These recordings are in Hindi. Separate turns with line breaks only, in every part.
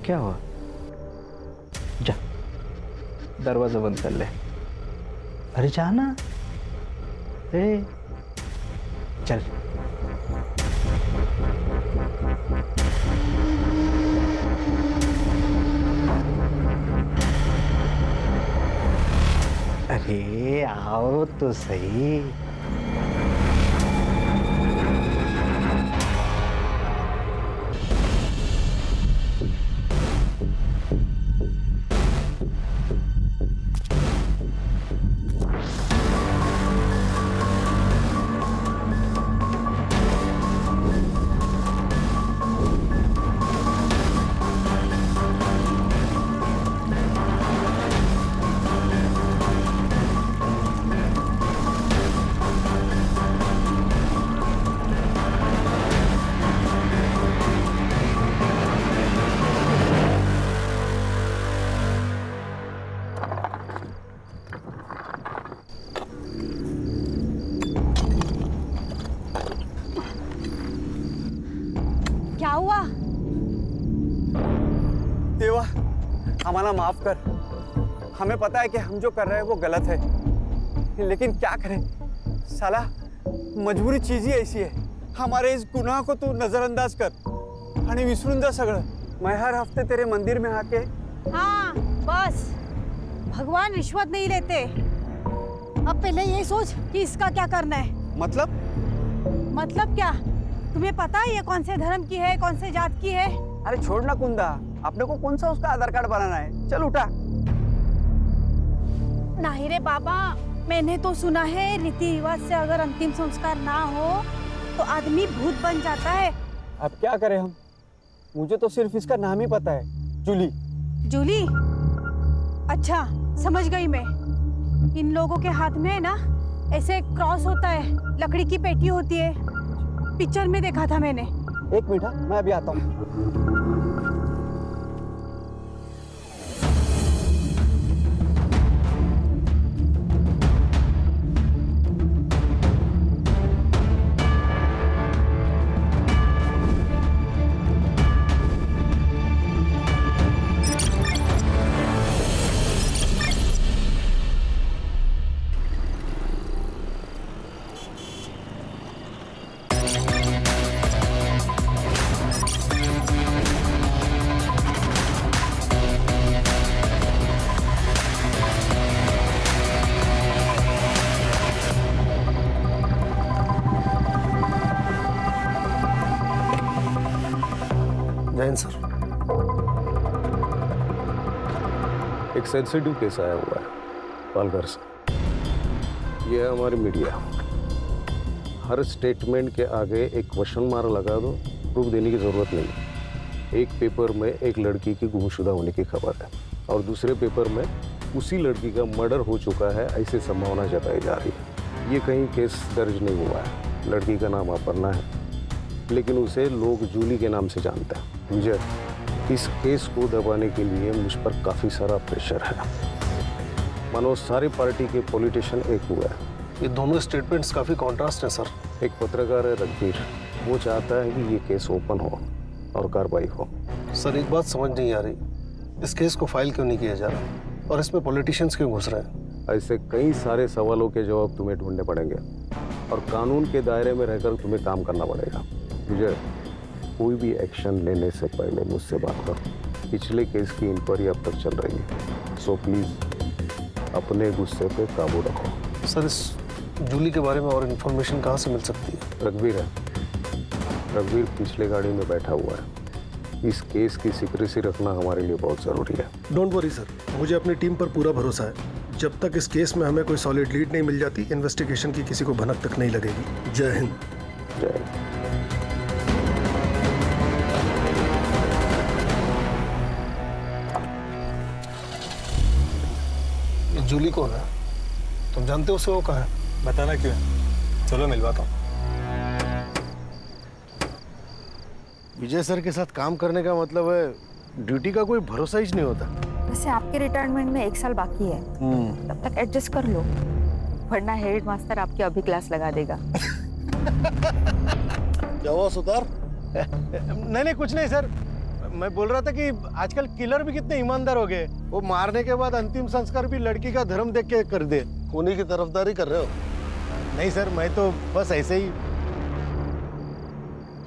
क्या हुआ? जा, दरवाजा बंद कर ले। अरे जाना। ए, चल। अरे आओ तो सही।
क्या हुआ?
देवा, हमारा माफ कर। हमें पता है कि हम जो कर रहे हैं वो गलत है, लेकिन क्या करें साला, मजबूरी चीज ही ऐसी है। हमारे इस गुनाह को तू नजरअंदाज कर आणि विसरून जा सगळं। मैं हर हफ्ते तेरे मंदिर में आके।
हाँ बस, भगवान रिश्वत नहीं लेते। अब पहले ये सोच कि इसका क्या करना है। मतलब क्या? तुम्हें पता है ये कौन से धर्म की है, कौन से जात की है?
अरे छोड़ ना कुंदा, अपने को कौन सा उसका आधार कार्ड बनाना है। चल उठा।
नहीं रे बाबा, मैंने तो सुना है रीति रिवाज से अगर अंतिम संस्कार ना हो तो आदमी भूत बन जाता है।
अब क्या करें हम? मुझे तो सिर्फ इसका नाम ही पता है, जूली।
जूली? अच्छा समझ गई मैं। इन लोगों के हाथ में ना ऐसे क्रॉस होता है, लकड़ी की पेटी होती है, पिक्चर में देखा था मैंने।
एक मिनट, मैं अभी आता हूँ।
जैन सर,
एक सेंसिटिव केस आया हुआ है पालघर से। ये है हमारी मीडिया। हर स्टेटमेंट के आगे एक क्वेश्चन मार्क लगा दो, प्रूफ देने की जरूरत नहीं। एक पेपर में एक लड़की की गुमशुदा होने की खबर है और दूसरे पेपर में उसी लड़की का मर्डर हो चुका है, ऐसी संभावना जताई जा रही है। ये कहीं केस दर्ज नहीं हुआ है। लड़की का नाम अपर्णा है, लेकिन उसे लोग जूली के नाम से जानते हैं। विजय, इस केस को दबाने के लिए मुझ पर काफ़ी सारा प्रेशर है। मानो सारी पार्टी के पॉलिटिशियन एक हुआ है।
ये दोनों स्टेटमेंट्स काफ़ी कॉन्ट्रास्ट हैं सर।
एक पत्रकार है रघुवीर, वो चाहता है कि ये केस ओपन हो और कार्रवाई हो।
सर एक बात समझ नहीं आ रही, इस केस को फाइल क्यों नहीं किया जा रहा और इसमें पॉलिटिशियंस क्यों घुस रहे हैं?
ऐसे कई सारे सवालों के जवाब तुम्हें ढूंढने पड़ेंगे और कानून के दायरे में रहकर तुम्हें काम करना पड़ेगा। विजय, कोई भी एक्शन लेने से पहले मुझसे बात करो। पिछले केस की इंक्वायरी अब तक चल रही है, सो प्लीज अपने गुस्से पे काबू रखो।
सर इस जूली के बारे में और इन्फॉर्मेशन कहाँ से मिल सकती है?
रघुवीर है, रघुवीर पिछले गाड़ी में बैठा हुआ है। इस केस की सीक्रेसी रखना हमारे लिए बहुत ज़रूरी है।
डोंट वरी सर, मुझे अपनी टीम पर पूरा भरोसा है। जब तक इस केस में हमें कोई सॉलिड लीड नहीं मिल जाती, इन्वेस्टिगेशन की किसी को भनक तक नहीं लगेगी। जय हिंद।
जय हिंद।
जूली कौन है? तुम जानते हो उसे? वो कहाँ है?
बताना क्यों है? चलो मिलवाता हूँ।
विजय सर के साथ काम करने का मतलब है ड्यूटी का कोई भरोसा ही नहीं होता।
वैसे आपके रिटायरमेंट में 1 साल बाकी है, तब तक एडजस्ट कर लो, वरना हेड मास्टर आपकी अभी क्लास लगा देगा।
क्या हुआ सुतार?
नहीं कुछ नहीं सर,
मैं बोल रहा था कि आजकल किलर भी कितने ईमानदार हो गए। वो मारने के बाद अंतिम संस्कार भी लड़की का धर्म देख के कर दे।
उन्हीं की तरफदारी कर रहे हो?
नहीं सर, मैं तो बस ऐसे ही।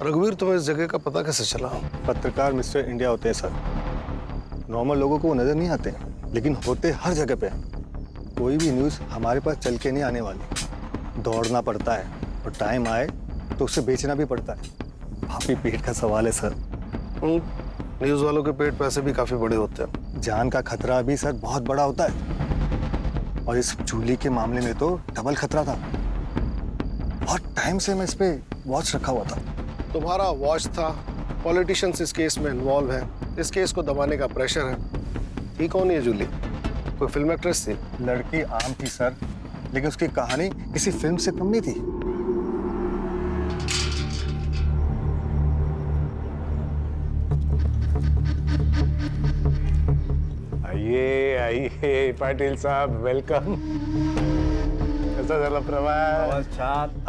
रघुवीर, तुम्हें इस जगह का पता कैसे चला?
पत्रकार मिस्टर इंडिया होते हैं सर। नॉर्मल लोगों को वो नजर नहीं आते, लेकिन होते हर जगह पे। कोई भी न्यूज़ हमारे पास चल के नहीं आने वाली। दौड़ना पड़ता है और टाइम आए तो उसे बेचना भी पड़ता है। काफी पेट का सवाल है सर।
न्यूज़ वालों के पेट पैसे भी काफी बड़े होते हैं।
जान का खतरा भी सर बहुत बड़ा होता है, और इस जूली के मामले में तो डबल खतरा था। बहुत टाइम से मैं इस पे वॉच रखा हुआ था।
तुम्हारा वॉच था, पॉलिटिशियंस इस केस में इन्वॉल्व है, इस केस को दबाने का प्रेशर है। ये कौन है जूली? कोई फिल्म एक्ट्रेस थी?
लड़की आम थी सर, लेकिन उसकी कहानी किसी फिल्म से कम नहीं थी।
आइए आइए पाटिल साहब, वेलकम। कैसा चला प्रवास?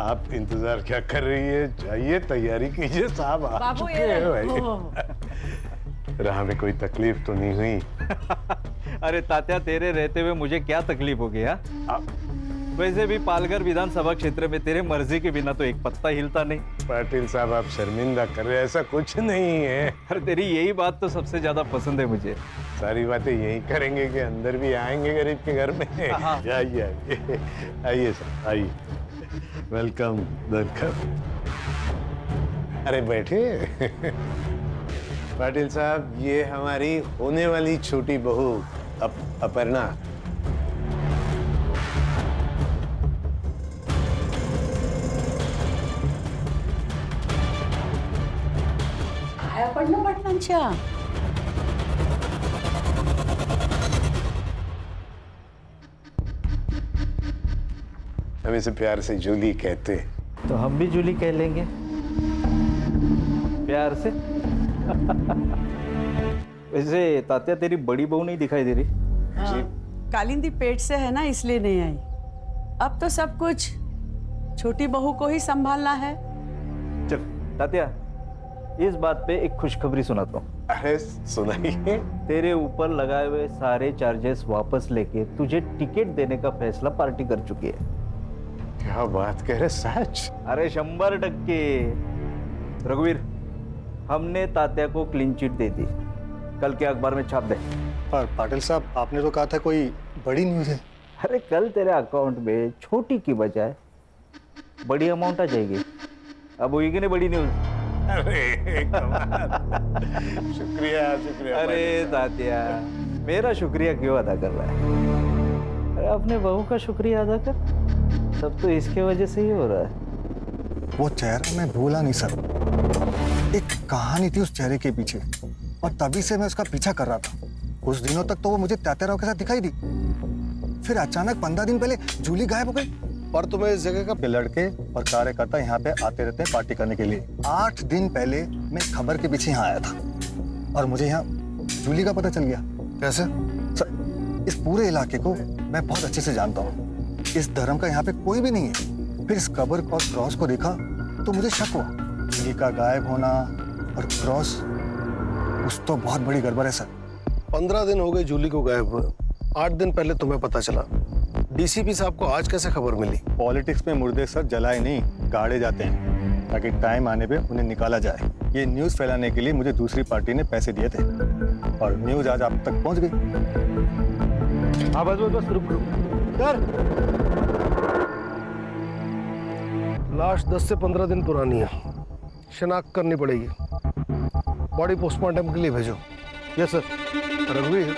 आप इंतजार क्या कर रही है? जाइए तैयारी कीजिए, साहब आ चुके हैं भाई। राह में कोई तकलीफ तो नहीं हुई?
अरे तात्या, तेरे रहते हुए मुझे क्या तकलीफ हो गया? वैसे भी पालघर विधानसभा क्षेत्र में तेरे मर्जी के बिना तो एक पत्ता हिलता नहीं।
पाटिल साहब, आप शर्मिंदा कर रहे हैं, ऐसा कुछ नहीं है।
अरे तेरी यही बात तो सबसे ज्यादा पसंद है मुझे।
सारी बातें यही करेंगे कि अंदर भी आएंगे गरीब के घर में? आइए आइए आइए सर, आइए। Welcome welcome. अरे बैठे। पाटिल साहब, ये हमारी होने वाली छोटी बहू अपर्णा।
अपर्णा पाटलांच्या
हम इसे प्यार से जूली कहते हैं।
तो हम भी जूली कह लेंगे प्यार से। वैसे तात्या, तेरी बड़ी बहू नहीं दिखाई दे रही?
कालिंदी पेट से है ना, इसलिए नहीं आई। अब तो सब कुछ छोटी बहू को ही संभालना है।
चल तात्या, इस बात पे एक खुशखबरी सुनाता हूँ।
अरे सुनाइए।
तेरे ऊपर लगाए हुए सारे चार्जेस वापस लेके तुझे टिकट देने का फैसला पार्टी कर चुकी है।
क्या बात कह रहे, सच?
अरे 100%। रघुवीर, हमने तात्या को क्लीन चिट दे दी। कल के अखबार में छाप दे।
पर पाटिल साहब, आपने तो कहा था कोई बड़ी न्यूज़ है।
अरे कल तेरे अकाउंट में छोटी की बजाय बड़ी अमाउंट आ जाएगी। अब होगी कि नहीं बड़ी न्यूज़?
अरे कमाल। शुक्रिया शुक्रिया।
अरे तात्या, मेरा शुक्रिया क्यों अदा कर रहा है? अरे अपने बहू का शुक्रिया अदा कर। सब तो इसके वजह से ही हो रहा है।
वो चेहरा मैं भूला नहीं सर। एक कहानी थी उस चेहरे के पीछे, और तभी से मैं उसका पीछा कर रहा था। कुछ दिनों तक तो वो मुझे तात्या राव के साथ दिखाई दी, फिर अचानक 15 दिन पहले जूली गायब हो गई।
और तुम्हें इस जगह का
लड़के और कार्यकर्ता यहाँ पे आते रहते हैं पार्टी करने के लिए। 8 दिन पहले मैं खबर के पीछे यहाँ आया था, और मुझे यहाँ जूली का पता चल गया।
कैसे?
सर, इस पूरे इलाके को मैं बहुत अच्छे से जानता हूँ। इस धर्म का यहाँ पे कोई भी नहीं है। फिर इस कब्र और क्रॉस को देखा तो मुझे शक हुआ। जूली का गायब होना और क्रॉस, कुछ तो बहुत बड़ी गड़बड़ है सर।
15 दिन हो गए जूली को गायब हुए। 8 दिन पहले तुम्हें पता चला। डीसीपी साहब को आज कैसे खबर मिली?
पॉलिटिक्स में मुर्दे सर जलाए नहीं, गाड़े जाते हैं, ताकि टाइम आने पे उन्हें निकाला जाए। ये न्यूज़ फैलाने के लिए मुझे दूसरी पार्टी ने पैसे दिए थे, और न्यूज़ आज आप तक पहुंच गई।
हाँ बस रुक।
सर, लाश 10 से 15 दिन पुरानी है, शिनाख्त करनी पड़ेगी। बॉडी पोस्टमार्टम के लिए भेजो।
Yes sir.
रघुवीर,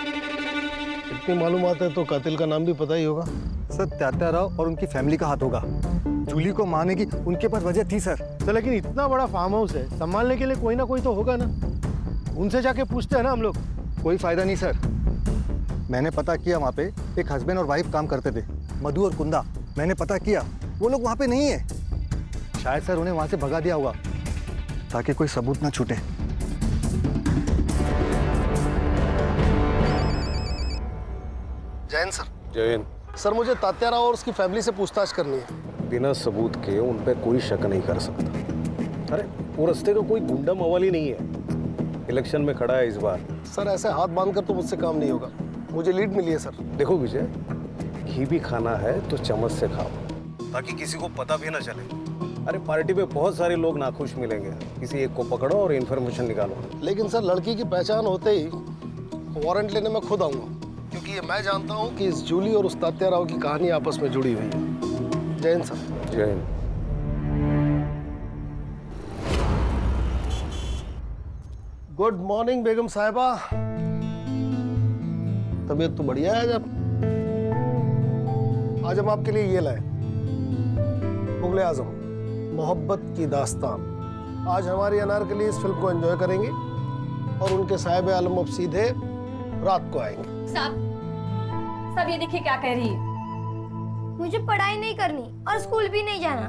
इतनी मालूमात है तो कातिल का नाम भी पता ही होगा।
सर, तात्या राव और उनकी फैमिली का हाथ होगा। जूली को मारने की उनके पास वजह थी सर।
तो लेकिन इतना बड़ा फार्म हाउस है, संभालने के लिए कोई ना कोई तो होगा ना। उनसे जाके पूछते हैं ना हम लोग।
कोई फायदा नहीं सर। मैंने पता किया, वहाँ पे एक हस्बैंड और वाइफ काम करते थे, मधु और कुंदा। मैंने पता किया, वो लोग वहाँ पे नहीं है। शायद सर उन्हें वहाँ से भगा दिया होगा, ताकि कोई सबूत ना छूटे।
जैन सर।
जैन,
सर, मुझे तात्या राव और उसकी फैमिली से पूछताछ करनी है।
बिना सबूत के उन पे कोई शक नहीं कर सकता। अरे वो रास्ते का कोई गुंडा मवाली नहीं है। इलेक्शन में खड़ा है इस बार।
सर ऐसे हाथ बांधकर तो मुझसे काम नहीं होगा, मुझे लीड मिली है सर।
देखो विजय, घी भी खाना है तो चम्मच से खाओ, ताकि किसी को पता भी ना चले। अरे पार्टी में बहुत सारे लोग नाखुश मिलेंगे, किसी एक को पकड़ो और इन्फॉर्मेशन निकालो।
लेकिन सर लड़की की पहचान होते ही वारंट लेने मैं खुद आऊंगा, क्योंकि ये मैं जानता हूँ कि इस जूली और उस तात्या राव की कहानी आपस में जुड़ी हुई है। जय हिंद सर।
जय हिंद।
गुड मॉर्निंग बेगम साहिबा, तबीयत तो बढ़िया है। आज हम आपके लिए ये लाए, मुगले आजम मोहब्बत की दास्तान। आज हमारी अनारकली इस फिल्म को एंजॉय करेंगे और उनके साहिब आलम अब सीधे रात को आएंगे।
सब ये देखिए क्या कह रही है।
मुझे पढ़ाई नहीं करनी और स्कूल भी नहीं जाना।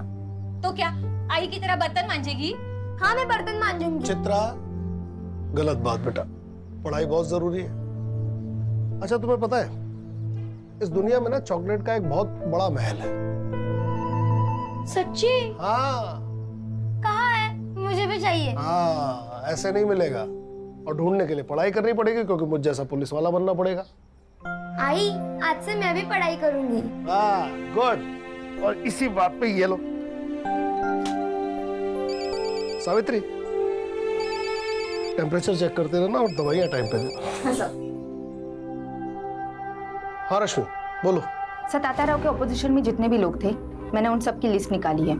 तो क्या आई की तरह बर्तन मांजेगी?
हाँ मैं बर्तन मांजूंगी।
चित्रा, गलत बात बेटा, पढ़ाई बहुत जरूरी है। अच्छा तुम्हें पता है इस दुनिया में ना चॉकलेट का एक बहुत बड़ा महल है।
सच्ची?
हाँ।
कहाँ है? मुझे भी चाहिए।
हाँ ऐसे नहीं मिलेगा, और ढूंढने के लिए पढ़ाई करनी पड़ेगी, क्योंकि मुझ जैसा पुलिस वाला बनना पड़ेगा।
आई आज से मैं भी पढ़ाई करूंगी।
हाँ गुड। और इसी बात पे ये लो सावित्री, टेम्परेचर चेक करते रहना और दवाइयां टाइम पे देना।
हाँ सर।
हाँ रश्मि बोलो।
सर तात्या राव के ऑपोजिशन में जितने भी लोग थे, मैंने उन सब की लिस्ट निकाली है।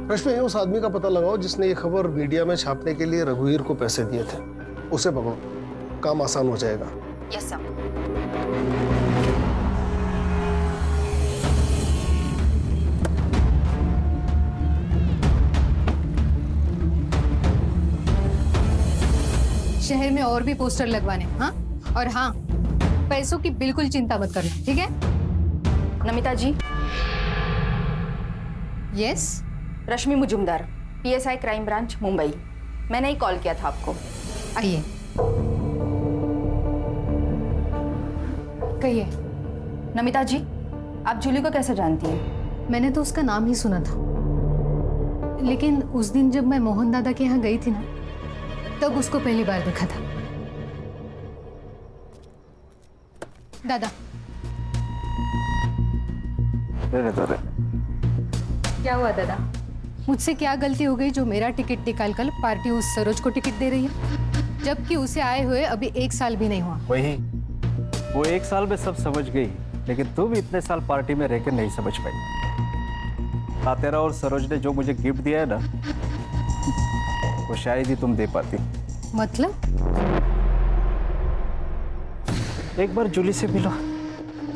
रश्मि उस आदमी का पता लगाओ जिसने ये खबर मीडिया में छापने के लिए रघुवीर को पैसे दिए थे, उसे पकड़ो, काम आसान हो जाएगा।
Yes sir.
शहर में और भी पोस्टर लगवाने। हाँ और हाँ, पैसों की बिल्कुल चिंता मत करना, ठीक है?
Namita ji.
Yes.
Rashmi Mujumdar, PSI crime branch Mumbai. मैंने ही कॉल किया था आपको।
आइए कहिए।
नमिता जी, आप जूली को कैसे जानती हैं?
मैंने तो उसका नाम ही सुना था, लेकिन उस दिन जब मैं मोहन दादा के यहाँ गई थी ना, तब उसको पहली बार देखा था। दादा क्या हुआ दादा? मुझसे क्या गलती हो गई जो मेरा टिकट निकाल कर पार्टी उस सरोज को टिकट दे रही है, जबकि उसे आए हुए अभी 1 साल भी नहीं हुआ।
वही, वो 1 साल में सब समझ गई, लेकिन तुम इतने साल पार्टी में रहकर नहीं समझ पाई। तातेरा और सरोज ने जो मुझे गिफ्ट दिया है ना, वो शायद ही तुम दे पाती।
मतलब?
एक बार जूली से मिलो,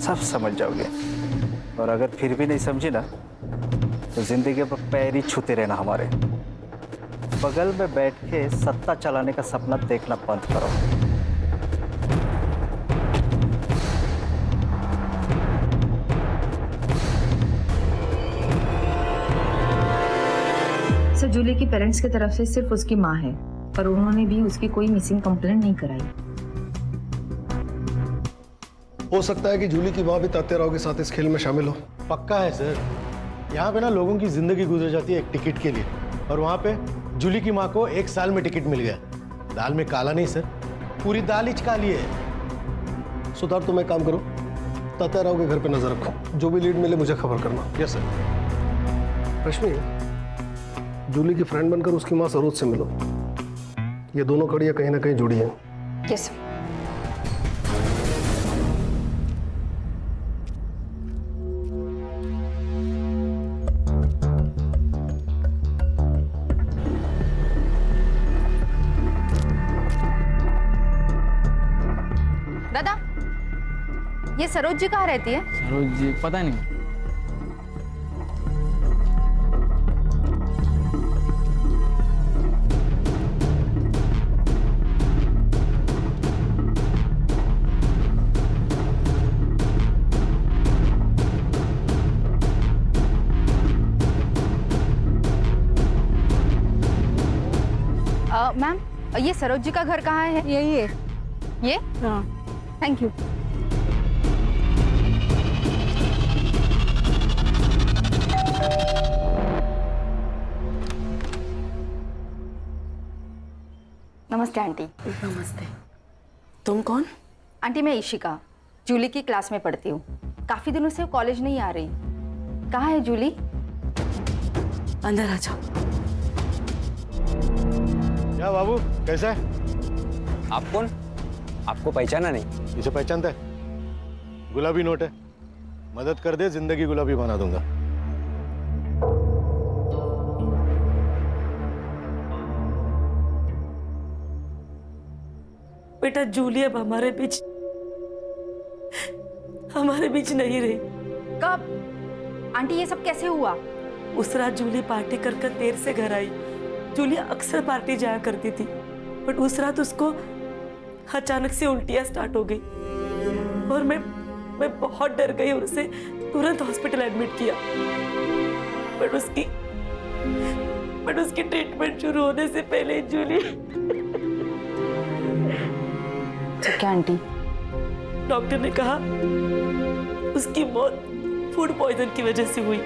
सब समझ जाओगे। और अगर फिर भी नहीं समझे ना, तो जिंदगी पर पैर ही छूते रहना हमारे। बगल में बैठ के सत्ता चलाने का सपना देखना बंद करो।
सर जूली की पेरेंट्स की तरफ से सिर्फ उसकी माँ है, पर उन्होंने भी उसकी कोई मिसिंग कंप्लेंट नहीं कराई।
हो सकता है कि जूली की माँ भी तात्या राव के साथ इस खेल में शामिल हो।
पक्का है सर। यहाँ पे ना लोगों की जिंदगी गुजर जाती है एक टिकट के लिए, और वहाँ पे जूली की माँ को 1 साल में टिकट मिल गया। दाल में काला नहीं सर, पूरी दाल ही काली है।
सुधार तुम एक काम करो, तात्या राव के घर पे नजर रखो, जो भी लीड मिले मुझे खबर करना।
Yes sir.
रश्मि, जूली की फ्रेंड बनकर उसकी माँ सरोज से मिलो। ये दोनों कड़ियाँ कहीं ना कहीं जुड़ी हैं।
यस। दादा, ये सरोज जी कहाँ रहती है?
सरोज जी पता नहीं।
मैम, ये सरोज जी का घर कहाँ है?
यही है।
ये?
हाँ।
Thank you. नमस्ते आंटी।
नमस्ते। तुम कौन?
आंटी मैं इशिका, जूली की क्लास में पढ़ती हूँ। काफी दिनों से वो कॉलेज नहीं आ रही। कहाँ है जूली?
अंदर आ जाओ।
क्या बाबू, कैसा है?
आप कौन? आपको पहचाना नहीं?
इसे पहचानता है? गुलाबी नोट है, मदद कर दे, जिंदगी गुलाबी बना दूंगा।
बेटा जूली अब हमारे बीच नहीं रही।
कब? आंटी ये सब कैसे हुआ?
उस रात जूली पार्टी कर कर देर से घर आई। जूली अक्सर पार्टी जाया करती थी, बट उस रात उसको अचानक से उल्टियां स्टार्ट हो गई और मैं बहुत डर गई और उसे तुरंत हॉस्पिटल एडमिट किया। बट उसकी ट्रीटमेंट शुरू होने से पहले जूली
क्या आंटी?
डॉक्टर ने कहा उसकी मौत फूड पॉइजन की वजह से हुई।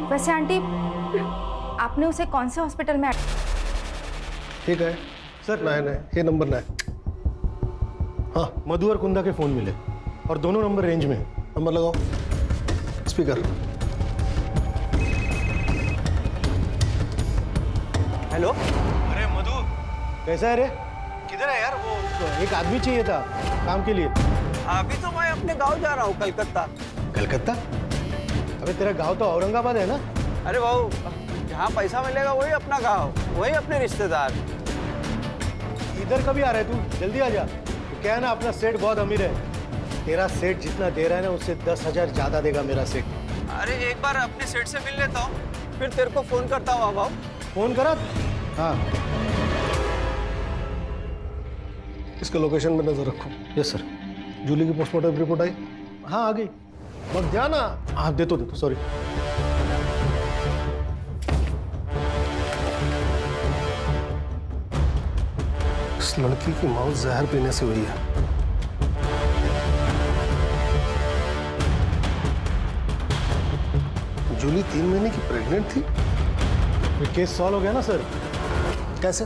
वैसे आंटी आपने उसे कौन से हॉस्पिटल में?
ठीक है सर, नहीं ये नंबर ना है।
हाँ, मधु और कुंदा के फोन मिले और दोनों नंबर रेंज में है।
नंबर लगाओ, स्पीकर।
हेलो।
अरे मधु, कैसा है रे? किधर है यार? वो एक आदमी चाहिए था काम के लिए।
अभी तो मैं अपने गांव जा रहा हूँ, कलकत्ता।
कलकत्ता? अबे तेरा गांव तो औरंगाबाद है ना?
अरे भाऊ, जहाँ पैसा मिलेगा वही अपना गांव, वही अपने रिश्तेदार।
इधर कभी आ रहा है तू? जल्दी आ जा। तो क्या है ना, अपना सेठ बहुत अमीर है। तेरा सेठ जितना दे रहा है ना, उससे 10,000 ज्यादा देगा मेरा सेठ।
अरे एक बार अपने सेठ से मिल लेता हूँ, फिर तेरे को फोन करता हूँ। भाऊ
फोन करा? हाँ।
इसके लोकेशन में नजर रखो।
Yes sir.
जूली की पोस्टमार्टम रिपोर्ट आई?
हाँ आ गई।
मत जाना।
हाँ दे तो सॉरी।
इस लड़की की मौत जहर पीने से हुई है। जूली 3 महीने की प्रेग्नेंट थी।
फिर केस सॉल्व हो गया ना सर?
कैसे?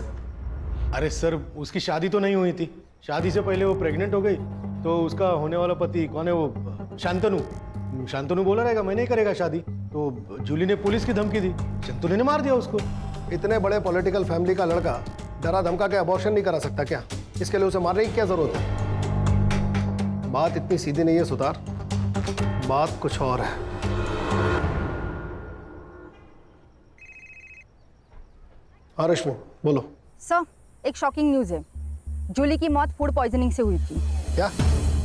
अरे सर, उसकी शादी तो नहीं हुई थी। शादी से पहले वो प्रेग्नेंट हो गई, तो उसका होने वाला पति कौन है वो? शांतनु बोला रहेगा मैं नहीं करेगा शादी, तो जूली ने पुलिस की धमकी दी, शांतनु ने मार दिया उसको।
इतने बड़े पॉलिटिकल फैमिली का लड़का डरा धमका के अबॉर्शन नहीं करा सकता क्या? इसके लिए उसे मारने की क्या जरूरत है? बात इतनी सीधी नहीं है सुतार, बात कुछ और है। हाँ रश्मि बोलो।
सर, एक शॉकिंग न्यूज है। जूली की मौत फूड पॉइजनिंग से हुई थी।
क्या?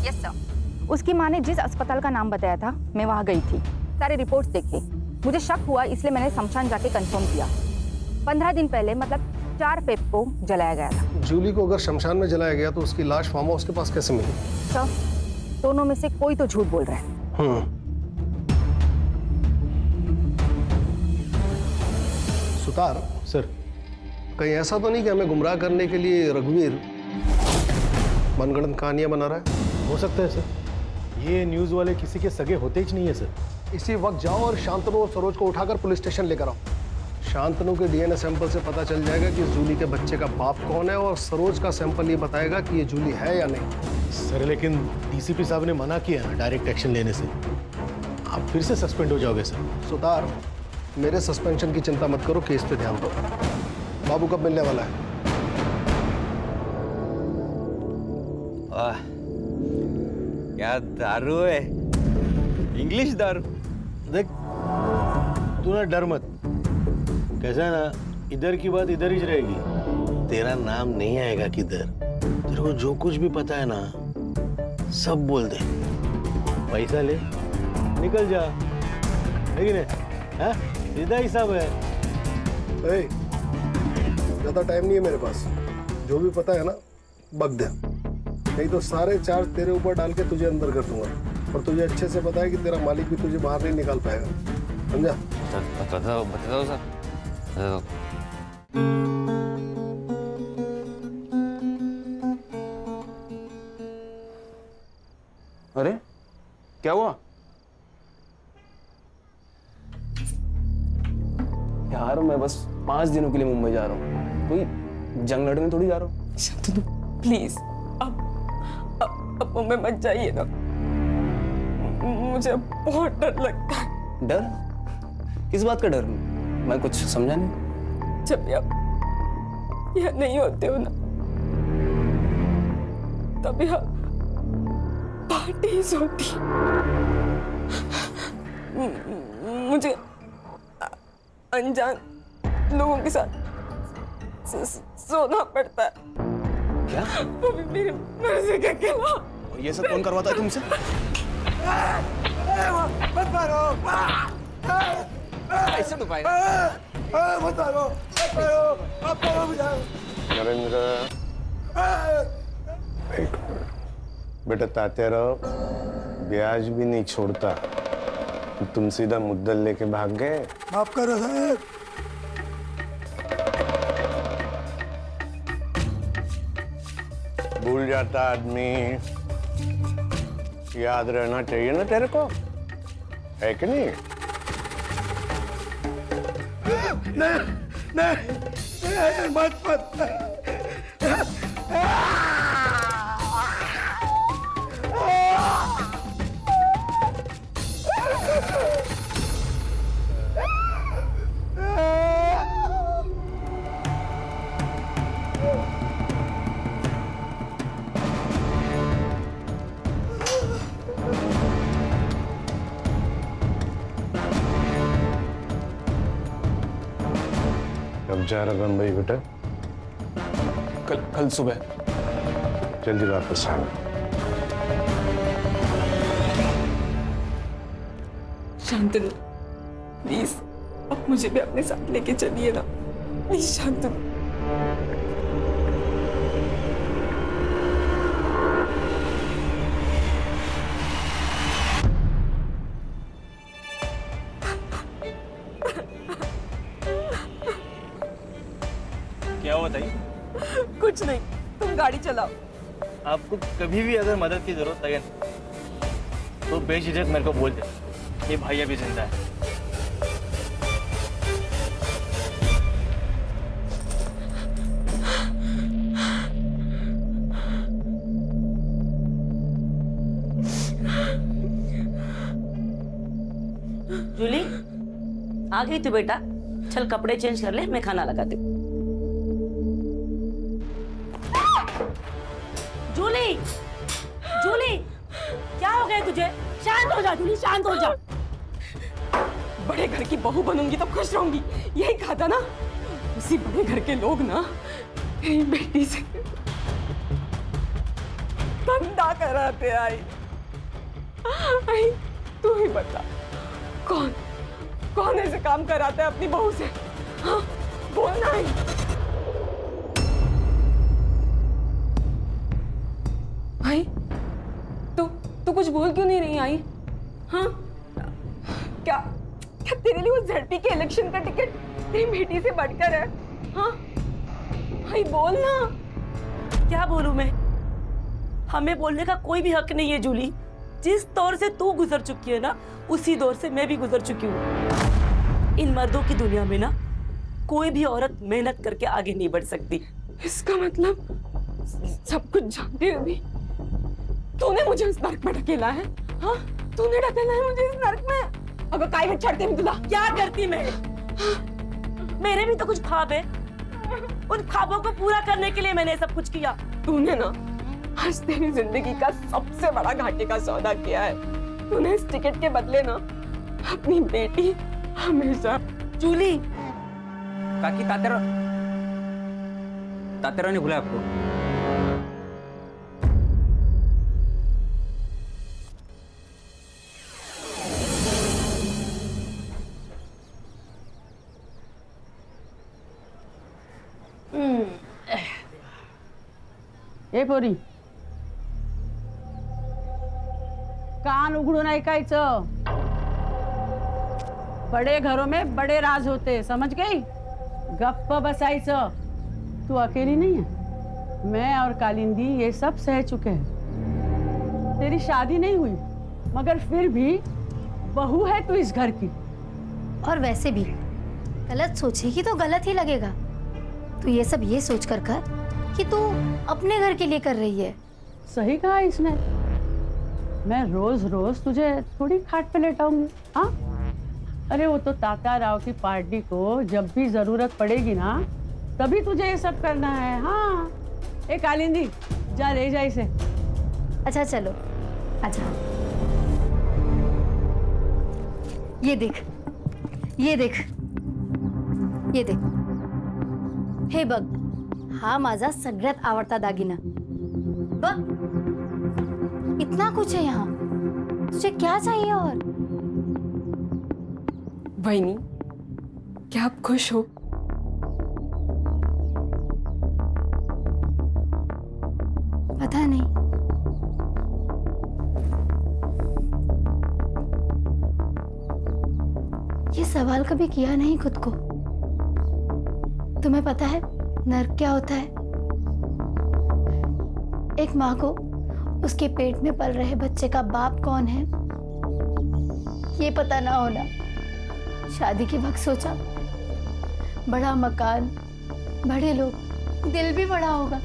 Yes sir. उसकी माँ ने जिस अस्पताल का नाम बताया था, मैं वहाँ गई थी, सारे रिपोर्ट्स देखे। मुझे शक हुआ, इसलिए मैंने शमशान जाके कंफर्म किया। 15 दिन पहले, मतलब 4 फेब को जलाया गया था।
जूली को अगर शमशान में जलाया गया तो उसकी लाश फार्म हाउस के पास कैसे मिली?
सर, दोनों में से कोई तो झूठ बोल रहा है।
सुतार
सर,
कहीं ऐसा तो नहीं कि हमें गुमराह करने के लिए रघुवीर मनगढ़ंत कहानियां बना रहा है?
हो सकता है सर। ये न्यूज़ वाले किसी के सगे होते ही नहीं है सर।
इसी वक्त जाओ और शांतनु और सरोज को उठाकर पुलिस स्टेशन लेकर आओ। शांतनु के डीएनए सैंपल से पता चल जाएगा कि जूली के बच्चे का बाप कौन है, और सरोज का सैंपल ये बताएगा कि ये जूली है या नहीं।
सर लेकिन डीसीपी साहब ने मना किया ना डायरेक्ट एक्शन लेने से। आप फिर से सस्पेंड हो जाओगे सर।
सुतार, मेरे सस्पेंशन की चिंता मत करो, केस पे ध्यान दो। बाबू कब मिलने वाला है?
क्या दारू है, इंग्लिश दारू।
देख तू ना डर मत। कैसा है ना, इधर की बात इधर ही रहेगी। तेरा नाम नहीं आएगा किधर। तेरे को जो कुछ भी पता है ना, सब बोल दे। पैसा ले, निकल जा। है कि नहीं? हाँ, सीधा हिसाब है।
ज्यादा टाइम नहीं है मेरे पास। जो भी पता है ना बक दे, नहीं तो सारे चार्ज तेरे ऊपर डाल के तुझे अंदर कर दूंगा। और तुझे अच्छे से पता है कि तेरा मालिक भी तुझे बाहर नहीं निकाल पाएगा, समझा?
बताओ सर। अरे क्या हुआ यार? मैं बस 5 दिनों के लिए मुंबई जा रहा हूँ, कोई जंग लड़ने थोड़ी जा रहा हूँ।
शांतनु प्लीज अब मुंबई मत जाइए ना, मुझे बहुत डर लगता है।
डर? किस बात का डर? मैं कुछ समझा नहीं।
जब भी आप यहाँ नहीं होते हो ना, तब यहाँ पार्टीज होती। मुझे अनजान लोगों के साथ सोना पड़ता है।
क्या?
वो भी मेरी मर्जी के खिलाफ।
ये सब कौन करवाता है तुमसे?
मत मारो,
ऐसे तो पाएगा।
मत मारो, आप मारो मुझे।
नरेंद्र, एक मिनट बेटा, तात्याराव ब्याज भी नहीं छोड़ता, तुम सीधा मुद्दल लेके भाग गए।
माफ करो साहब।
भूल जाता आदमी, याद रहना चाहिए ना तेरे को, है कि नहीं?
नहीं, मत।
कब जा रहा बम्बई बेटा?
कल सुबह।
जल्दी वापस आना।
शांतनु प्लीज अब मुझे भी अपने साथ लेके चलिए ना, प्लीज शांतनु।
क्या हुआ बताइए?
कुछ नहीं, तुम गाड़ी चलाओ।
आपको कभी भी अगर मदद की जरूरत लगे तो बेझिझक मेरे को बोल दे, ये भाई अभी जिंदा है।
जूली आ गई तू बेटा, चल कपड़े चेंज कर ले, मैं खाना लगाती हूँ। जूली, जूली क्या हो गया तुझे? शांत हो जा जूली, शांत हो जा।
बड़े घर की बहू बनूंगी तो खुश रहूंगी, यही कहा था ना। उसी बड़े घर के लोग ना मेरी बेटी से धंधा कराते। आई तू ही बता, कौन ऐसे काम कराता है अपनी बहू से? हाँ बोलना है। आई तू कुछ बोल क्यों नहीं रही आई? हाँ क्या तेरे लिए वो ZP के इलेक्शन का टिकट तेरी बेटी से बढ़कर है? हाँ भाई बोल ना।
क्या बोलूं मैं? हमें बोलने का कोई भी हक नहीं है जूली। जिस दौर से तू गुजर चुकी है ना, उसी दौर से मैं भी गुजर चुकी हूँ। इन मर्दों की दुनिया में ना कोई भी औरत मेहनत करके आगे नहीं बढ़ सकती।
इसका मतलब सब कुछ जानते हुए भी तूने मुझे इस नर्क में ढकेला है? हाँ तूने ढकेला है मुझे इस नर्क में। अगर काय में चढ़ते में तुला
क्या करती मैं? मेरे भी तो कुछ ख्वाब है, उन ख्वाबों को पूरा करने के लिए मैंने सब कुछ किया।
तूने ना आज तेरी जिंदगी का सबसे बड़ा घाटे का सौदा किया है। तूने इस टिकट के बदले ना अपनी बेटी हमेशा।
जूली
काकी, तात्याराव ने बुलाया आपको।
ए पोरी, कान उघडून ऐकायचं। बड़े घरों में बड़े राज होते, समझ गई? गप्प बसायचं। तू अकेली नहीं है, मैं और कालिंदी ये सब सह चुके हैं। तेरी शादी नहीं हुई मगर फिर भी बहू है तू इस घर की।
और वैसे भी
गलत सोचेगी तो गलत ही लगेगा। तू ये सब ये सोच कर कि तू अपने घर के लिए कर रही है।
सही कहा इसने। मैं रोज रोज तुझे थोड़ी खाट पे लेटाऊंगी। हाँ, अरे वो तो तात्या राव की पार्टी को जब भी जरूरत पड़ेगी ना, तभी तुझे ये सब करना है। हाँ, ए कालिंदी, जा ले जा इसे।
अच्छा चलो, अच्छा ये देख, ये देख, ये देख, हे बघ, हा माझा सगळ्यात आवडता दागिना बघ। इतना कुछ है यहाँ, तुझे क्या चाहिए? और
वहीनी, क्या आप खुश हो?
पता नहीं। ये सवाल कभी किया नहीं खुद को। तुम्हें पता है नर्क क्या होता है? एक माँ को उसके पेट में पल रहे बच्चे का बाप कौन है ये पता ना होना। शादी के वक्त सोचा बड़ा मकान, बड़े लोग, दिल भी बड़ा होगा,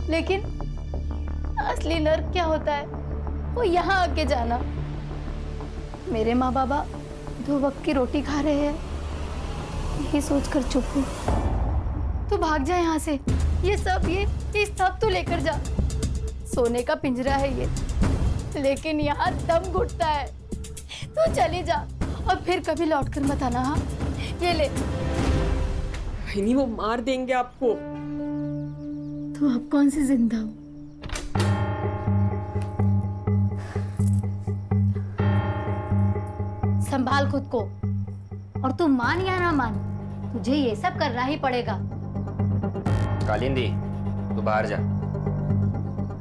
लेकिन असली नर्क क्या होता है वो यहाँ आके जाना। मेरे माँ बाबा 2 वक्त की रोटी खा रहे हैं, यही सोचकर चुप हूँ। तू भाग जा यहाँ से, ये सब तू लेकर जा। सोने का पिंजरा है ये, लेकिन यहाँ दम घुटता है। तू चली जा और फिर कभी लौट कर मत आना। हाँ, ये ले।
वहीनी, वो मार देंगे आपको।
तू अब कौन सी जिंदा हो? संभाल खुद को, और तू मान या ना मान, तुझे ये सब करना ही पड़ेगा।
कालिंदी, तू बाहर जा,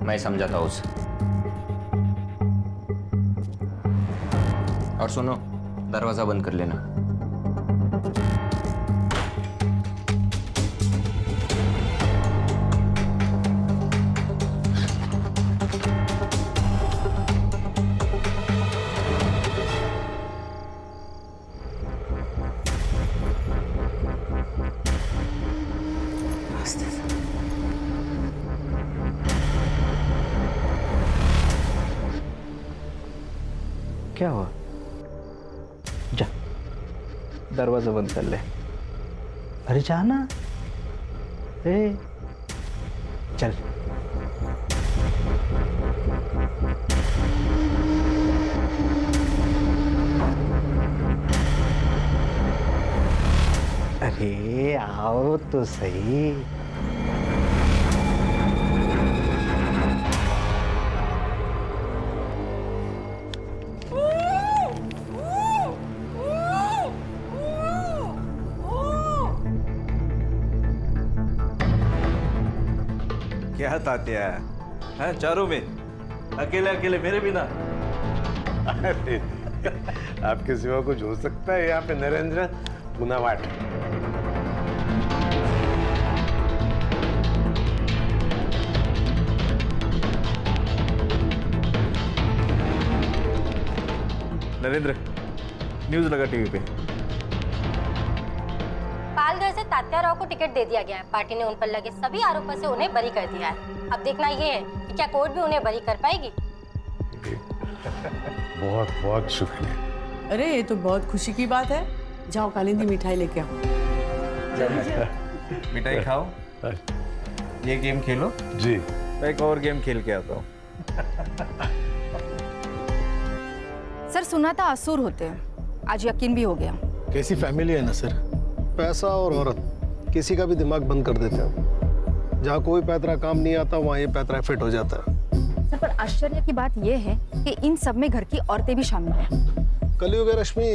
मैं समझाता हूँ उसे। और सुनो, दरवाजा बंद कर लेना।
क्या हुआ? जा, दरवाजा बंद कर ले। अरे जाना। ए, चल। अरे आओ तो सही।
क्या तात्या है चारों में, अकेले अकेले मेरे बिना?
अरे आपके सिवा कुछ हो सकता है यहाँ पे नरेंद्र मुनावाट?
नरेंद्र, न्यूज लगा टीवी पे।
पालघर से तात्या राव को टिकट दे दिया गया है। पार्टी ने उन पर लगे सभी आरोपों से उन्हें बरी कर दिया है। अब देखना ये है कि क्या कोर्ट भी उन्हें बरी कर पाएगी।
बहुत बहुत शुक्रिया।
अरे ये तो बहुत खुशी की बात है। जाओ कालिंदी, मिठाई लेके आओ।
मिठाई खाओ, ये गेम खेलो।
जी,
मैं एक और गेम खेल के आता हूँ।
सर, सुना था असुर होते हैं, आज यकीन भी हो गया।
कैसी फैमिली है ना सर, पैसा और औरत किसी का भी दिमाग बंद कर देते हैं। जहाँ कोई पैतरा काम नहीं आता वहाँ ये पैतरा फिट हो जाता है।
सर, पर आश्चर्य की बात यह है कि इन सब में घर की औरतें भी शामिल हैं।
कलयुग है रश्मि,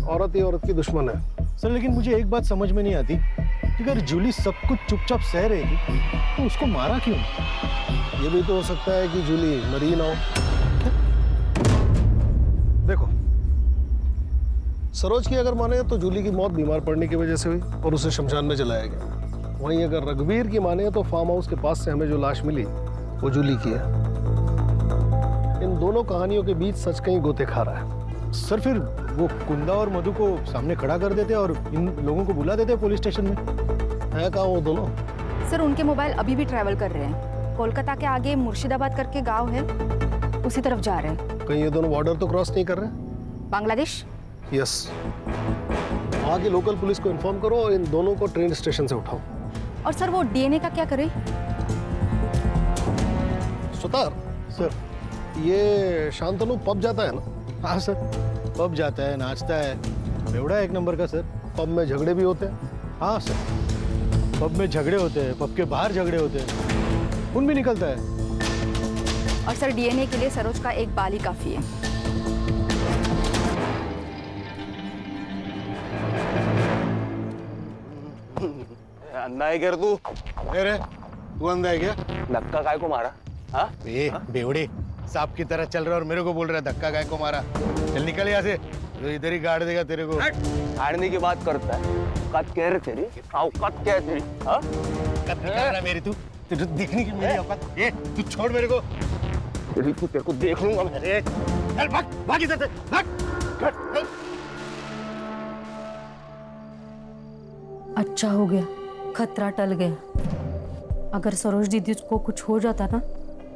औरत ही औरत की दुश्मन है।
सर, लेकिन मुझे एक बात समझ में नहीं आती कि अगर जूली सब कुछ चुपचाप सह रही थी तो उसको मारा क्यों?
ये भी तो हो सकता है कि जूली मरी ना हो। देखो, सरोज की अगर माने तो जूली की मौत बीमार पड़ने की वजह से हुई और उसे शमशान में जलाया गया। वहीं अगर रघुवीर की माने तो फार्म हाउस के पास से हमें जो लाश मिली वो जूली की है। इन दोनों कहानियों के बीच सच कहीं गोते खा रहा है।
सर फिर वो कुंदा और मधु को सामने खड़ा कर देते और इन लोगों को बुला देते पुलिस स्टेशन में।
है कहाँ वो दोनों?
सर उनके मोबाइल अभी भी ट्रैवल कर रहे हैं। कोलकाता के आगे मुर्शिदाबाद करके गांव है, उसी तरफ जा रहे हैं।
कहीं ये दोनों बॉर्डर तो क्रॉस नहीं कर रहे?
बांग्लादेश?
यस। वहाँ की लोकल पुलिस को इन्फॉर्म करो और इन दोनों को ट्रेन स्टेशन से उठाओ।
और सर वो डीएनए का क्या करें?
सुतार सर, ये शांतनु पब जाता है ना?
हाँ सर, पब जाता है, नाचता है, बेवड़ा एक नंबर का सर।
पब में झगड़े भी होते हैं?
हाँ सर, पब में झगड़े होते हैं, पब के बाहर झगड़े होते हैं, खून भी निकलता है।
और सर डीएनए के लिए सरोज का एक बाल ही काफी है।
अंधा है क्या तू?
अरे तू अंधा है क्या?
धक्का काय को मारा? हाँ?
बेवड़े, सांप की तरह चल रहा और मेरे को बोल रहा है धक्का काय को मारा। चल निकल यहाँ से, तो इधर ही गाड़ देगा तेरे को।
गाड़ने की बात करता है। औकात क्या है तेरी? औकात क्या है तेरी? हाँ?
औकात निकाल रहा मेरी तू? तुझे दिखने की मेरी औकात? ये तू छोड़ मेरे को।
तेरे को देख लूंगा मैं।
अरे चल भाग इधर से, भाग।
अच्छा हो गया, खतरा टल गया। अगर सरोज दीदी को कुछ हो जाता ना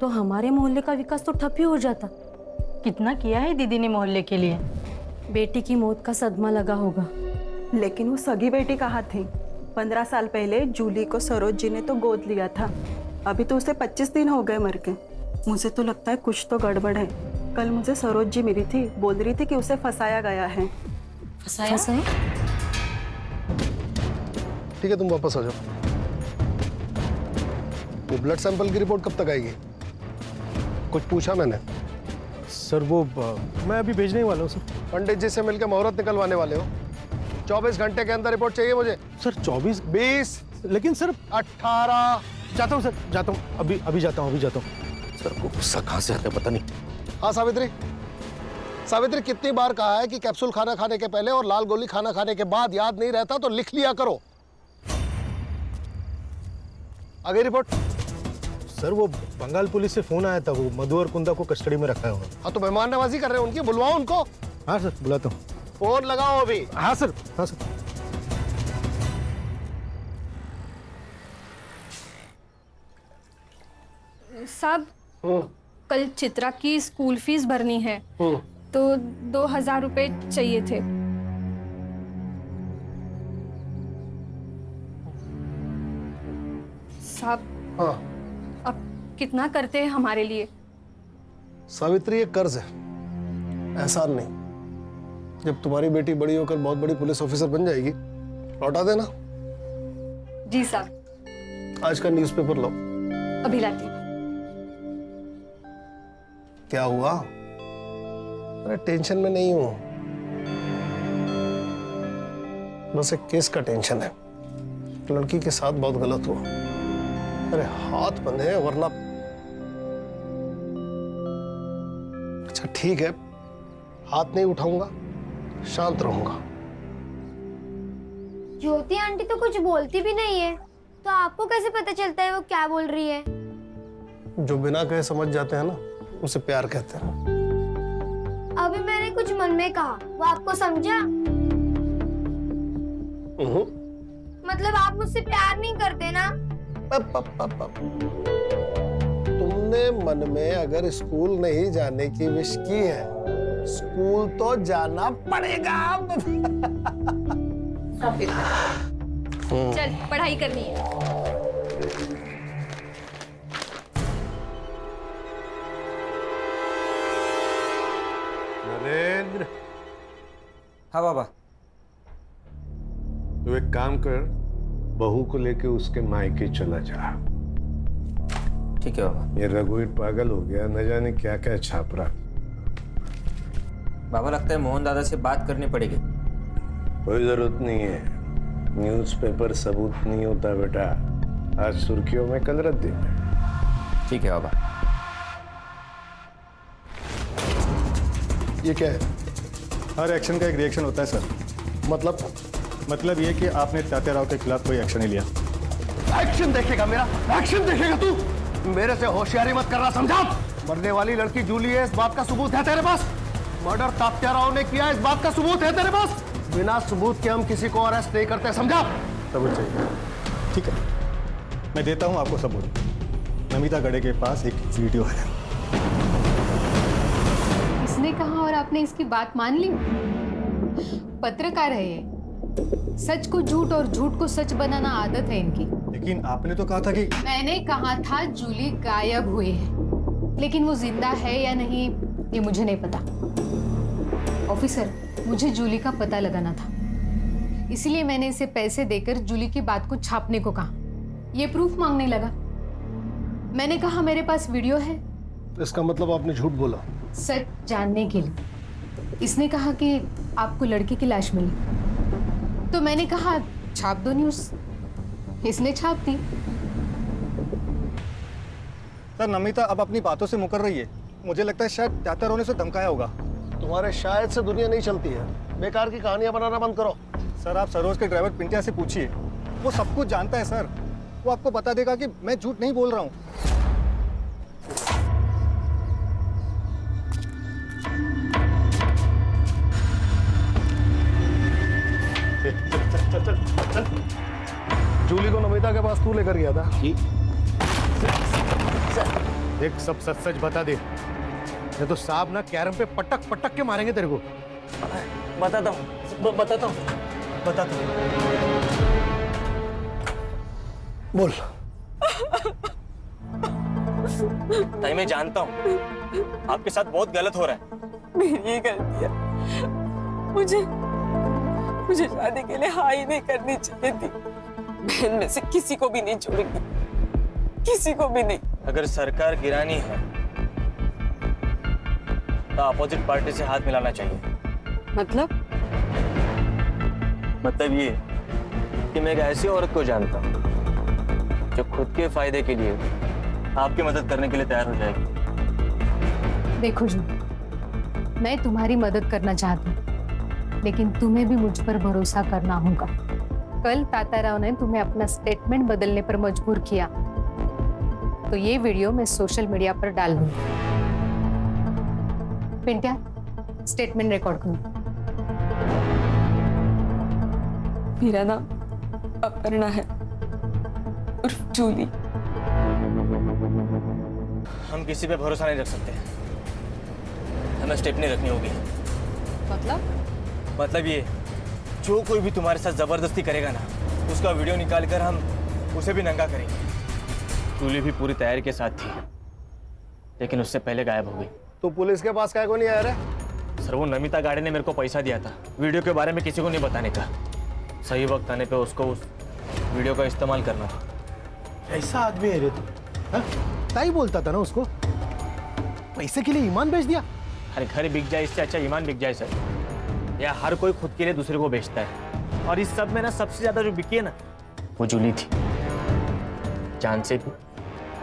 तो हमारे मोहल्ले का विकास तो ठप ही हो जाता।
कितना किया है दीदी ने मोहल्ले के लिए।
बेटी की मौत का सदमा लगा होगा।
लेकिन वो सगी बेटी कहाँ थी? 15 साल पहले जूली को सरोज जी ने तो गोद लिया था। अभी तो उसे 25 दिन हो गए मर के। मुझे तो लगता है कुछ तो गड़बड़ है। कल मुझे सरोज जी मिली थी, बोल रही थी कि उसे फंसाया गया है।
फंसाया?
ठीक है, तुम वापस आ जाओ। वो ब्लड सैंपल की रिपोर्ट कब तक आएगी? कुछ पूछा मैंने?
सर वो मैं अभी भेजने ही वाला हूँ सर।
पंडित जी से मिलकर मुहूर्त निकलवाने वाले हो? 24 घंटे के अंदर रिपोर्ट चाहिए मुझे।
सर 24?
20?
लेकिन सर
18।
जाता हूँ सर, जाता हूँ, अभी जाता हूँ, सर को गुस्सा कहाँ से आता है पता नहीं।
हाँ सावित्री, कितनी बार कहा है कि कैप्सूल खाना खाने के पहले और लाल गोली खाना खाने के बाद याद नहीं रहता तो लिख लिया करो। आ गई रिपोर्ट?
सर वो बंगाल पुलिस से फोन आया था, वो मधु और कुंदा को कस्टडी में रखा है उन्होंने।
हाँ तो मेहमान नवाजी कर रहे हैं उनकी, बुलवाओ उनको।
हाँ सर बुलाता हूँ।
फोन लगाओ अभी।
हाँ सर, हाँ सर।
साहब कल चित्रा की स्कूल फीस भरनी है तो 2000 रुपए चाहिए थे। साहब
हाँ
अब कितना करते हैं हमारे लिए?
सावित्री, ये कर्ज है, एहसान नहीं। जब तुम्हारी बेटी बड़ी होकर बहुत बड़ी पुलिस ऑफिसर बन जाएगी लौटा देना।
जी साहब।
आज का न्यूज़पेपर लो।
अभी लाती।
क्या हुआ? अरे टेंशन में नहीं हूं, बस एक केस का टेंशन है। लड़की के साथ बहुत गलत हुआ। अरे हाथ बंधे हैं वरना। अच्छा ठीक है, हाथ नहीं उठाऊंगा, शांत रहूंगा।
ज्योति आंटी तो कुछ बोलती भी नहीं है, तो आपको कैसे पता चलता है वो क्या बोल रही है?
जो बिना कहे समझ जाते हैं ना, उसे प्यार कहते हैं।
अभी मैंने कुछ मन में कहा, वो आपको समझा? मतलब आप मुझसे प्यार नहीं करते ना?
तुमने मन में अगर स्कूल नहीं जाने की विश की है, स्कूल तो जाना पड़ेगा।
चल पढ़ाई करनी है।
नरेंद्र।
हाँ बाबा।
तू एक काम कर, बहू को लेके उसके मायके चला जा।
ठीक है बाबा।
ये रघुवीर पागल हो गया, न जाने क्या क्या छाप रहा।
बाबा लगता है मोहन दादा से बात करनी पड़ेगी।
कोई जरूरत नहीं है, न्यूज़पेपर सबूत नहीं होता बेटा। आज सुर्खियों में, कल रद्दी में।
ठीक है बाबा।
ये क्या है?
हर एक्शन का एक रिएक्शन होता है सर। मतलब ये कि आपने तात्या राव के खिलाफ कोई एक्शन नहीं लिया।
एक्शन देखेगा मेरा? एक्शन देखेगा तू? मेरे से होशियारी मत करना, समझा? मरने वाली लड़की जूली है, इस बात का सबूत है तेरे पास? मर्डर तात्या राव ने किया, इस बात का सबूत है तेरे पास? बिना सबूत के हम किसी को अरेस्ट नहीं करते, समझा?
सबूत चाहिए? ठीक है, मैं देता हूँ आपको सबूत। नमिता गड़े के पास एक वीडियो है।
इसने कहा और आपने इसकी बात मान ली? पत्रकार है ये, सच को झूठ और झूठ को सच बनाना आदत है इनकी।
लेकिन आपने तो कहा था कि...
मैंने कहा था जूली गायब हुई है, लेकिन वो जिंदा है या नहीं ये मुझे नहीं पता। ऑफिसर, मुझे जूली का पता लगाना था, इसलिए मैंने इसे पैसे देकर जूली की बात को छापने को कहा। ये प्रूफ मांगने लगा। मैंने कहा मेरे पास वीडियो है।
इसका मतलब आपने झूठ बोला?
सच जानने के लिए। इसने कहा कि आपको लड़की की लाश मिली, तो मैंने कहा छाप दो न्यूज़। इसने छाप दी।
सर, नमिता अब अपनी बातों से मुकर रही है। मुझे लगता है शायद तात्या राव ने उसे धमकाया होगा।
तुम्हारे शायद से दुनिया नहीं चलती है, बेकार की कहानियां बनाना बंद करो।
सर, आप सरोज के ड्राइवर पिंटिया से पूछिए, वो सब कुछ जानता है सर। वो आपको बता देगा कि मैं झूठ नहीं बोल रहा हूँ।
चल। जूली को नमिता के पास तू लेकर गया था?
जी। देख, सब सच सच बता दे, नहीं तो साहब ना कैरम पे पटक पटक के मारेंगे तेरे को।
बताता हूँ।
बोल।
ताई, मैं जानता हूँ आपके साथ बहुत गलत हो रहा है।
मेरी ये गलती है। मुझे शादी के लिए हाँ ही नहीं करनी चाहिए थी। बहन में से किसी को भी नहीं छोड़ूंगी, किसी को भी नहीं।
अगर सरकार गिरानी है तो अपोजिट पार्टी से हाथ मिलाना चाहिए।
मतलब
ये कि मैं एक ऐसी औरत को जानता हूँ जो खुद के फायदे के लिए आपकी मदद करने के लिए तैयार हो जाएगी।
देखो जी, मैं तुम्हारी मदद करना चाहती हूँ, लेकिन तुम्हें भी मुझ पर भरोसा करना होगा। कल तात्या राव ने तुम्हें अपना स्टेटमेंट बदलने पर मजबूर किया, तो ये वीडियो मैं सोशल मीडिया पर डाल दूंगी। पिंटिया, स्टेटमेंट रिकॉर्ड करो।
मेरा नाम अपर्णा है, उर्फ जूली।
हम किसी पे भरोसा नहीं रख सकते, हमें स्टेपनी रखनी होगी। मतलब ये, जो कोई भी तुम्हारे साथ जबरदस्ती करेगा ना, उसका वीडियो निकाल कर हम उसे भी नंगा करेंगे। जूली भी पूरी तैयारी के साथ थी, लेकिन उससे पहले गायब हो गई।
तो पुलिस के पास काहे को नहीं आया रे?
सर, वो नमिता गाड़े ने मेरे को पैसा दिया था वीडियो के बारे में किसी को नहीं बताने का। सही वक्त आने पे उसको उस वीडियो का इस्तेमाल करना था।
ऐसा आदमी है रे तू? ताई बोलता था ना उसको, पैसे के लिए ईमान बेच दिया।
अरे घर बिक जाए इससे अच्छा ईमान बिक जाए सर। या हर कोई खुद के लिए दूसरे को बेचता है, और इस सब में ना सबसे ज्यादा जो बिकी है ना, वो जूली थी, जान से भी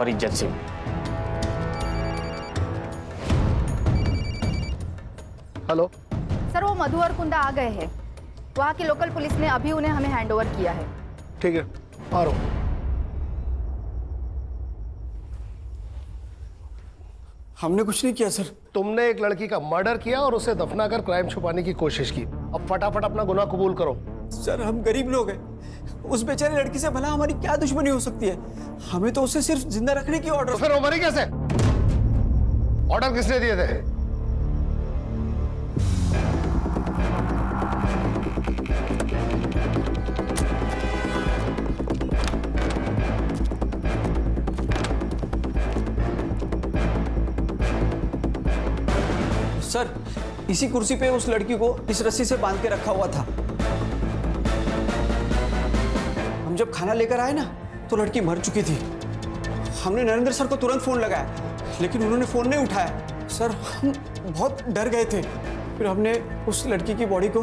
और इज्जत से भी।
हेलो
सर, वो मधु और कुंदा आ गए हैं। वहाँ की लोकल पुलिस ने अभी उन्हें हमें हैंडओवर किया है।
ठीक है, आ रहा हूं।
हमने कुछ नहीं किया सर।
तुमने एक लड़की का मर्डर किया और उसे दफनाकर क्राइम छुपाने की कोशिश की। अब फटाफट अपना गुनाह कबूल करो।
सर, हम गरीब लोग हैं, उस बेचारी लड़की से भला हमारी क्या दुश्मनी हो सकती है? हमें तो उसे सिर्फ जिंदा रखने की ऑर्डर।
तो फिर वो मरी कैसे? ऑर्डर किसने दिए थे?
सर, इसी कुर्सी पे उस लड़की को इस रस्सी से बांध के रखा हुआ था। हम जब खाना लेकर आए ना, तो लड़की मर चुकी थी। हमने नरेंद्र सर को तुरंत फोन लगाया, लेकिन उन्होंने फोन नहीं उठाया। सर, हम बहुत डर गए थे। फिर हमने उस लड़की की बॉडी को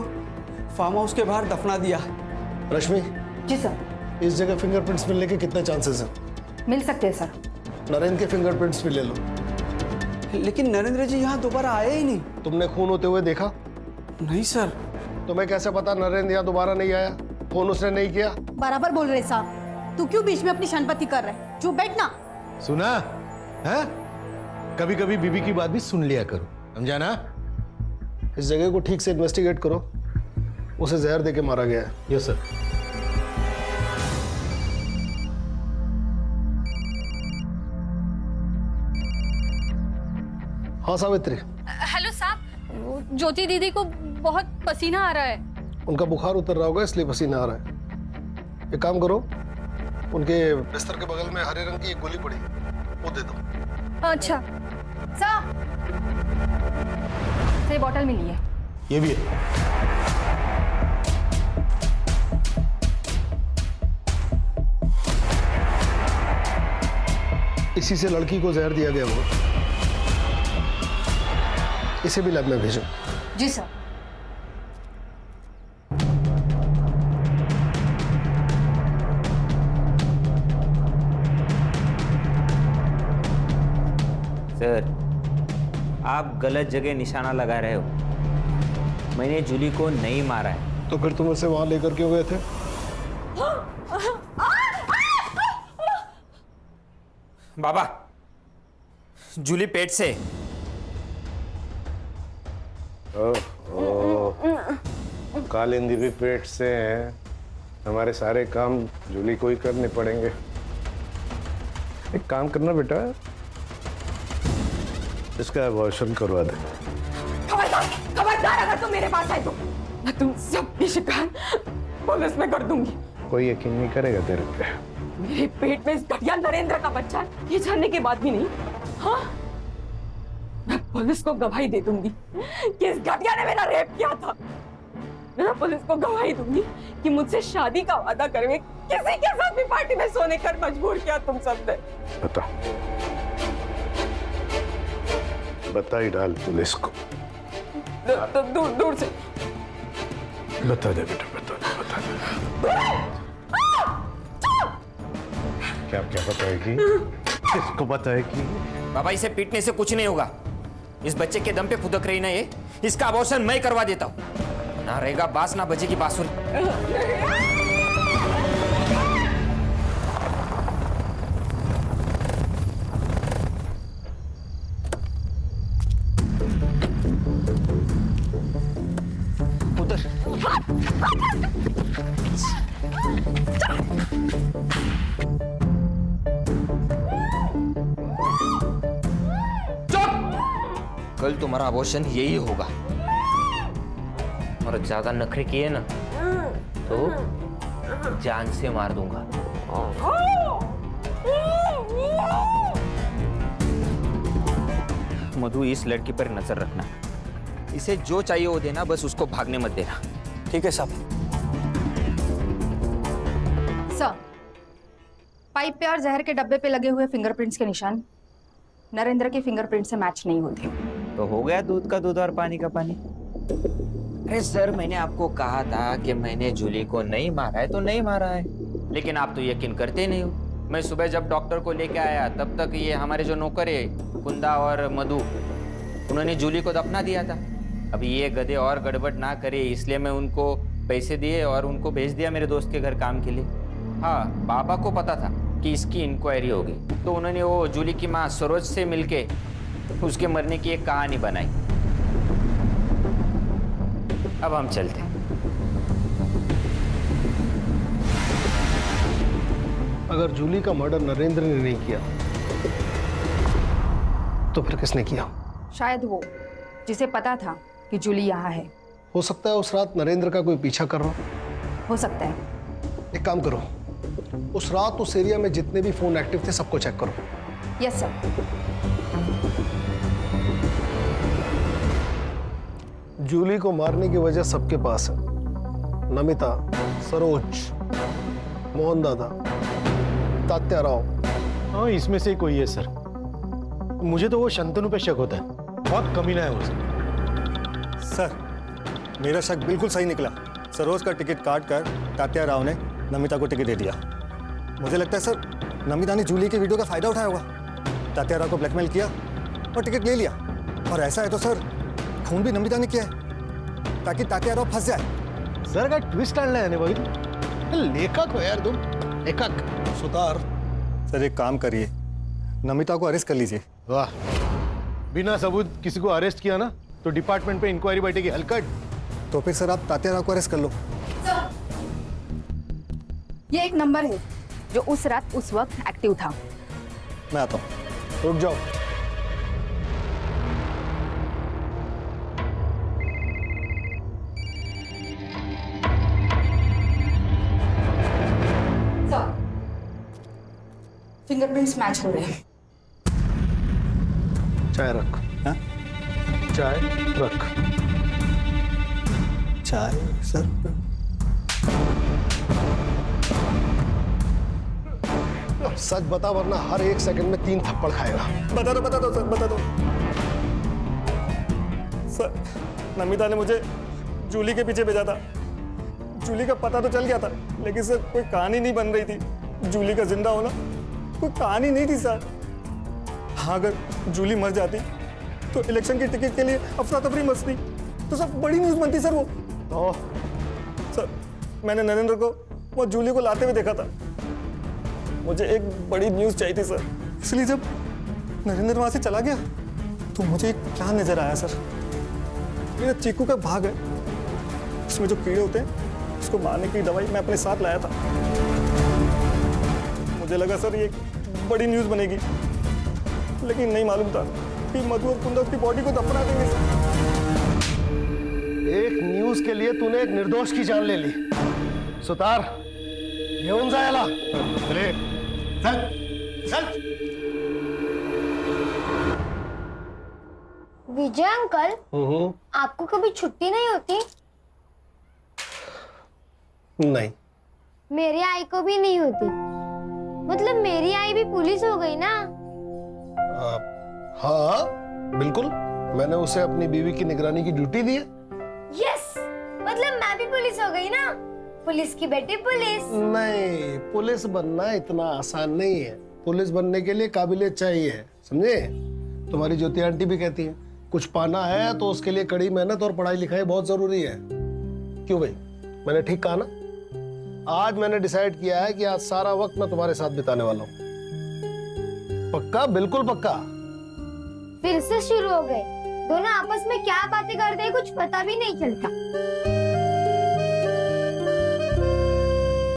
फार्म हाउस के बाहर दफना दिया।
रश्मि
जी सर।
इस जगह फिंगरप्रिंट्स मिलने के कितने चांसेस हैं?
मिल सकते हैं सर।
नरेंद्र के फिंगरप्रिंट्स भी ले लो।
लेकिन नरेंद्र जी यहाँ दोबारा आए ही नहीं।
तुमने खून होते हुए देखा?
नहीं सर।
तुम्हें कैसे पता नरेंद्र यहाँ दोबारा नहीं आया? फोन उसने नहीं किया?
बराबर बोल रहे साहब। तू क्यों बीच में अपनी शनपति कर रहे? चुप बैठना।
सुना है? कभी कभी बीबी की बात भी सुन लिया करो, समझा ना?
इस जगह को ठीक से इन्वेस्टिगेट करो। उसे जहर देके मारा गया है।
Yes sir.
हाँ सावित्री।
हेलो साहब, ज्योति दीदी को बहुत पसीना आ रहा है।
उनका बुखार उतर रहा होगा इसलिए पसीना आ रहा है। एक काम करो, उनके बिस्तर के बगल में हरे रंग की एक गोली पड़ी, वो दे दो।
अच्छा साहब, ये बॉटल मिली है।
ये भी है।
इसी से लड़की को जहर दिया गया होगा। इसे भी लैब में भेजो।
जी सर।
सर, आप गलत जगह निशाना लगा रहे हो। मैंने जूली को नहीं मारा है।
तो फिर तुम उसे वहां लेकर क्यों गए थे?
बाबा, जूली पेट से।
कालिंदी भी पेट से है। हमारे सारे काम जूली को ही करने पड़ेंगे। एक काम करना बेटा, इसका अबॉर्शन करवा दे।
खबरदार अगर तुम मेरे पास आए तो मैं तुम सबकी शिकायत पुलिस में कर दूंगी।
कोई यकीन नहीं करेगा तेरे पे।
मेरे पेट में इस घटिया नरेंद्र का बच्चा है, ये जानने के बाद भी नहीं। हाँ, मैं पुलिस को गवाही दे दूंगी कि इस घटिया ने मेरा रेप किया था। मैं पुलिस को गवाही दूंगी कि मुझसे शादी का वादा करके किसी के साथ भी पार्टी में सोने कर मजबूर किया तुम सबने।
बता ही डाल पुलिस को।
तो दूर दूर से
बता दे बेटा, बता दे। क्या क्या बताएगी? किसको बताएगी?
बाबा, इसे पीटने से कुछ नहीं होगा। इस बच्चे के दम पे खुदक रही ना ये, इसका अबॉर्शन मैं करवा देता हूँ। ना रहेगा बास, ना बजेगी बांसुरी। कल तुम्हारा अबॉर्शन यही होगा। और ज्यादा नखरे किए ना तो जान से मार दूंगा। मधु, इस लड़की पर नजर रखना। इसे जो चाहिए वो देना, बस उसको भागने मत देना।
ठीक है साहब।
सर, पाइप पे और जहर के डब्बे पे लगे हुए फिंगरप्रिंट्स के निशान नरेंद्र के फिंगरप्रिंट से मैच नहीं होते।
तो हो गया दूध का दूध और पानी का पानी। अरे सर, मैंने आपको कहा था कि मैंने जूली को नहीं मारा है तो नहीं मारा है, लेकिन आप तो यकीन करते नहीं हो। मैं सुबह जब डॉक्टर को लेके आया तब तक ये हमारे जो नौकर है कुंदा और मधु, उन्होंने जूली को दफना दिया था। अभी ये गधे और गड़बड़ ना करे इसलिए मैं उनको पैसे दिए और उनको भेज दिया मेरे दोस्त के घर काम के लिए। हाँ, बाबा को पता था कि इसकी इंक्वायरी होगी, तो उन्होंने वो जूली की माँ सरोज से मिलके उसके मरने की एक कहानी बनाई। अब हम चलते हैं।
अगर जूली का मर्डर नरेंद्र ने नहीं किया तो फिर किसने किया?
शायद वो जिसे पता था कि जूली यहाँ है।
हो सकता है उस रात नरेंद्र का कोई पीछा कर रहा
हो सकता है।
एक काम करो, उस रात उस एरिया में जितने भी फोन एक्टिव थे सबको चेक करो।
Yes sir.
जूली को मारने की वजह सबके पास है। नमिता, सरोज, मोहन दादा, तात्या राव।
हाँ, इसमें से कोई है सर। मुझे तो वो शंतनु पे शक होता है, बहुत कमीना है वो
सर। मेरा शक बिल्कुल सही निकला। सरोज का टिकट काट कर तात्या राव ने नमिता को टिकट दे दिया। मुझे लगता है सर नमिता ने जूली के वीडियो का फायदा उठाया होगा। तात्या राव को ब्लैकमेल किया और टिकट ले लिया। और ऐसा है तो सर खून भी नमिता ने किया है ताकि तात्या राव फंस जाए।
सर का ट्विस्ट डालना है लेखक हो यार तुम, लेखक।
सुतार
सर एक काम करिए, नमिता को अरेस्ट कर लीजिए।
वाह, बिना सबूत किसी को अरेस्ट किया ना तो डिपार्टमेंट पे इंक्वायरी बैठेगी हलकट।
तो फिर सर आप तात्या राव को अरेस्ट कर लो।
ये एक नंबर है जो उस रात उस वक्त एक्टिव था।
मैं आता हूँ।
रुक जाओ।
फिंगरप्रिंट्स मैच हो रहे हैं।
चाय रख।
हाँ?
चाय रख।
चाय सर।
अब सच बता वरना हर एक सेकंड में 3 थप्पड़ खाएगा।
बता दो सर, बता दो। सर नमिता ने मुझे जूली के पीछे भेजा था। जूली का पता तो चल गया था, लेकिन सर कोई कहानी नहीं बन रही थी। जूली का जिंदा होना कोई कहानी नहीं थी सर। हाँ, अगर जूली मर जाती तो इलेक्शन की टिकट के लिए अफरा तफरी मचती, तो सब बड़ी न्यूज़ बनती सर वो।
तो
सर मैंने नरेंद्र को वो जूली को लाते हुए देखा था। मुझे एक बड़ी न्यूज़ चाहिए थी सर, इसलिए जब नरेंद्र वहाँ से चला गया तो मुझे एक प्लान नजर आया सर। मेरा चीकू का भाग है, उसमें जो कीड़े होते हैं उसको मारने की दवाई मैं अपने साथ लाया था। मुझे लगा सर ये बड़ी न्यूज़ बनेगी, लेकिन नहीं मालूम था कि मधु और कुंदा उसकी बॉडी को दफना देंगे सर।
एक न्यूज के लिए तूने एक निर्दोष की जान ले ली। सुतार घेऊन जायला। चले चल चल।
विजय अंकल, आपको कभी छुट्टी नहीं होती?
नहीं।
मेरी आई को भी नहीं होती। मतलब मेरी आई भी पुलिस हो गई ना?
हाँ बिल्कुल, मैंने उसे अपनी बीवी की निगरानी की ड्यूटी दी है।
यस, मतलब मैं भी पुलिस हो गई ना? पुलिस की बेटी पुलिस।
नहीं, पुलिस बनना इतना आसान नहीं है। पुलिस बनने के लिए काबिलियत चाहिए, समझे? तुम्हारी ज्योति आंटी भी कहती है कुछ पाना है तो उसके लिए कड़ी मेहनत और पढ़ाई लिखाई बहुत जरूरी है। क्यों भाई, मैंने ठीक कहा ना? आज मैंने डिसाइड किया है कि आज सारा वक्त मैं तुम्हारे साथ बिताने वाला हूँ। पक्का? बिल्कुल पक्का।
फिर से शुरू हो गए। दोनों आपस में क्या बातें करते हैं कुछ पता भी नहीं चलता।